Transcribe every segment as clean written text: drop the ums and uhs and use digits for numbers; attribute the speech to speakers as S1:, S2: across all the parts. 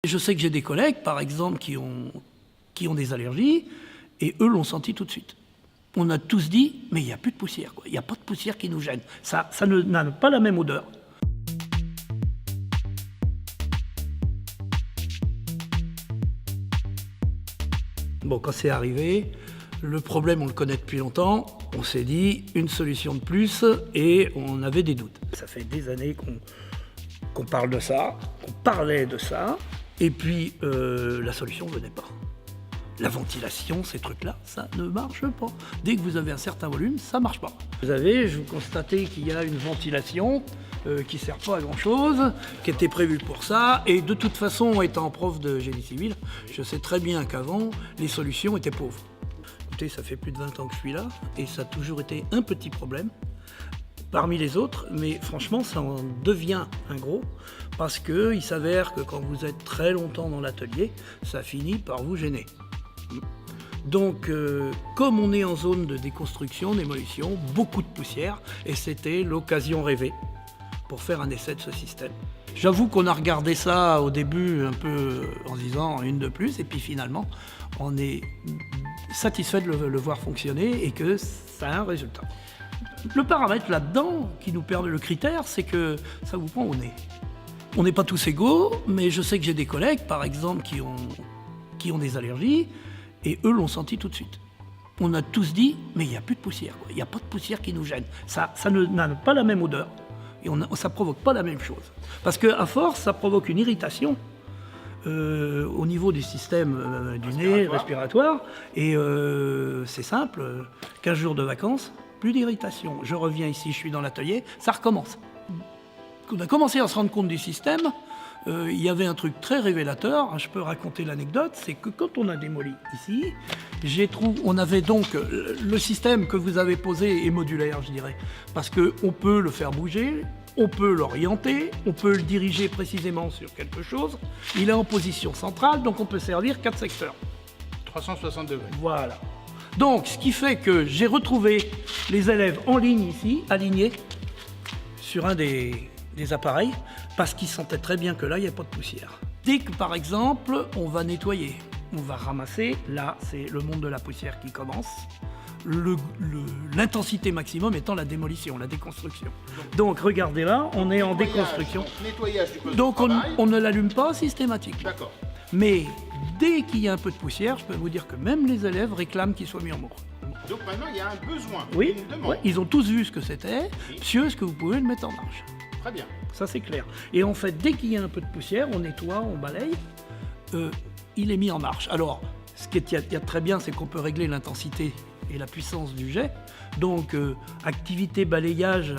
S1: Je sais que j'ai des collègues, par exemple, qui ont des allergies, et eux l'ont senti tout de suite. On a tous dit, mais il n'y a plus de poussière, quoi. Il n'y a pas de poussière qui nous gêne. Ça n'a pas la même odeur. Bon, quand c'est arrivé, le problème, on le connaît depuis longtemps. On s'est dit, une solution de plus, et on avait des doutes. Ça fait des années qu'on parle de ça, qu'on parlait de ça, et puis la solution ne venait pas. La ventilation, ces trucs-là, ça ne marche pas. Dès que vous avez un certain volume, ça ne marche pas. Vous constatez qu'il y a une ventilation qui ne sert pas à grand-chose, qui était prévue pour ça, et de toute façon, étant prof de génie civil, je sais très bien qu'avant, les solutions étaient pauvres. Écoutez, ça fait plus de 20 ans que je suis là, et ça a toujours été un petit problème parmi les autres, mais franchement, ça en devient un gros, parce qu'il s'avère que quand vous êtes très longtemps dans l'atelier, ça finit par vous gêner. Donc, comme on est en zone de déconstruction, démolition, beaucoup de poussière, et c'était l'occasion rêvée pour faire un essai de ce système. J'avoue qu'on a regardé ça au début un peu en se disant une de plus, et puis finalement, on est satisfait de le voir fonctionner et que ça a un résultat. Le paramètre là-dedans, qui nous permet le critère, c'est que ça vous prend au nez. On n'est pas tous égaux, mais je sais que j'ai des collègues, par exemple, qui ont des allergies, et eux l'ont senti tout de suite. On a tous dit, mais il n'y a plus de poussière, quoi. Il n'y a pas de poussière qui nous gêne. Ça n'a pas la même odeur, et ça ne provoque pas la même chose. Parce qu'à force, ça provoque une irritation au niveau du système du nez, respiratoire, et c'est simple, 15 jours de vacances, plus d'irritation. Je reviens ici, je suis dans l'atelier, ça recommence. On a commencé à se rendre compte du système. Il y avait un truc très révélateur, je peux raconter l'anecdote, c'est que quand on a démoli ici, on avait donc le système que vous avez posé est modulaire, je dirais, parce qu'on peut le faire bouger, on peut l'orienter, on peut le diriger précisément sur quelque chose. Il est en position centrale, donc on peut servir 4 secteurs.
S2: 360 degrés.
S1: Voilà. Donc, ce qui fait que j'ai retrouvé les élèves en ligne ici, alignés sur un des appareils, parce qu'ils sentaient très bien que là, il n'y a pas de poussière. Dès que, par exemple, on va nettoyer, on va ramasser, là, c'est le monde de la poussière qui commence, l'intensité maximum étant la démolition, la déconstruction. Donc, regardez là, on est en déconstruction.
S2: Nettoyage du poste
S1: Donc,
S2: de travail.
S1: on ne l'allume pas systématiquement.
S2: D'accord.
S1: Mais dès qu'il y a un peu de poussière, je peux vous dire que même les élèves réclament qu'il soit mis en mort.
S2: Donc maintenant, il y a un besoin,
S1: Oui,
S2: une demande.
S1: ouais, ils ont tous vu ce que c'était. Monsieur, est-ce que vous pouvez le mettre en marche?
S2: Très bien.
S1: Ça, c'est clair. Et en fait, dès qu'il y a un peu de poussière, on nettoie, on balaye, il est mis en marche. Alors, ce qui est, il y a de très bien, c'est qu'on peut régler l'intensité et la puissance du jet. Donc, activité balayage,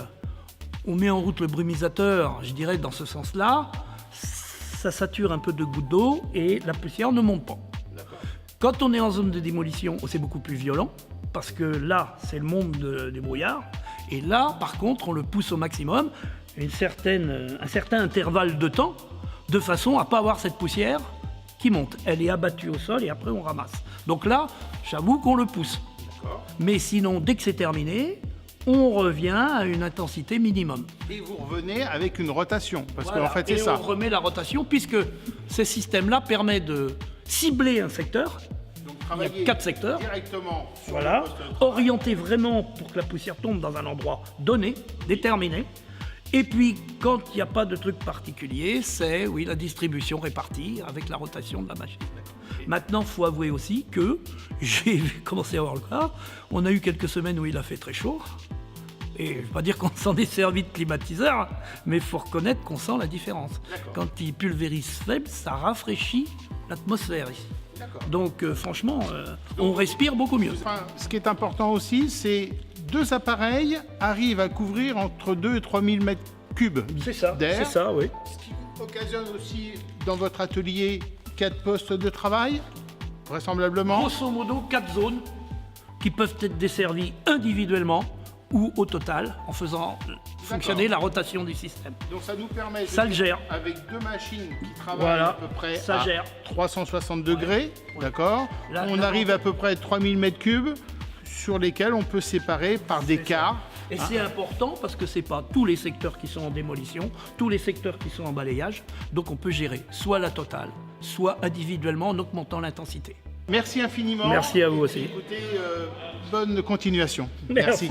S1: on met en route le brumisateur, je dirais, dans ce sens-là. Ça sature un peu de gouttes d'eau et la poussière ne monte pas. Quand on est en zone de démolition, c'est beaucoup plus violent, parce que là, c'est le monde du brouillard. Et là, par contre, on le pousse au maximum, un certain intervalle de temps, de façon à ne pas avoir cette poussière qui monte. Elle est abattue au sol et après on ramasse. Donc là, j'avoue qu'on le pousse. Mais sinon, dès que c'est terminé, on revient à une intensité minimum.
S2: Et vous revenez avec une rotation, parce
S1: Voilà.
S2: qu'en fait, c'est
S1: et
S2: ça.
S1: on remet la rotation, puisque ce système-là permet de cibler un secteur.
S2: Donc,
S1: Il y
S2: travailler
S1: a 4 secteurs.
S2: directement sur
S1: Voilà,
S2: le poste de travail.
S1: orienté vraiment pour que la poussière tombe dans un endroit donné, déterminé. Et puis, quand il n'y a pas de truc particulier, c'est, oui, la distribution répartie avec la rotation de la machine. Maintenant, il faut avouer aussi que j'ai commencé à avoir le cas. On a eu quelques semaines où il a fait très chaud. Et je ne vais pas dire qu'on s'en est servi de climatiseur, mais il faut reconnaître qu'on sent la différence. Quand il pulvérise faible, ça rafraîchit l'atmosphère ici. Donc franchement, on respire beaucoup mieux.
S2: Enfin, ce qui est important aussi, c'est 2 appareils arrivent à couvrir entre 2 et 3 000 mètres cubes
S1: C'est ça,
S2: d'air.
S1: c'est ça, oui.
S2: Ce qui occasionne aussi, dans votre atelier, 4 postes de travail, vraisemblablement.
S1: Grosso modo, 4 zones qui peuvent être desservies individuellement ou au total, en faisant fonctionner la rotation du système.
S2: Donc ça nous permet,
S1: Ça le gère.
S2: avec 2 machines qui travaillent
S1: Voilà,
S2: à peu près
S1: ça
S2: à
S1: gère.
S2: 360 degrés, d'accord.
S1: Là,
S2: on arrive à peu près 3000 mètres cubes sur lesquels on peut séparer par des quarts.
S1: Et c'est important parce que ce n'est pas tous les secteurs qui sont en démolition, tous les secteurs qui sont en balayage, donc on peut gérer soit la totale, soit individuellement en augmentant l'intensité.
S2: Merci infiniment.
S1: Merci à vous aussi.
S2: Écoutez, bonne continuation.
S1: Merci.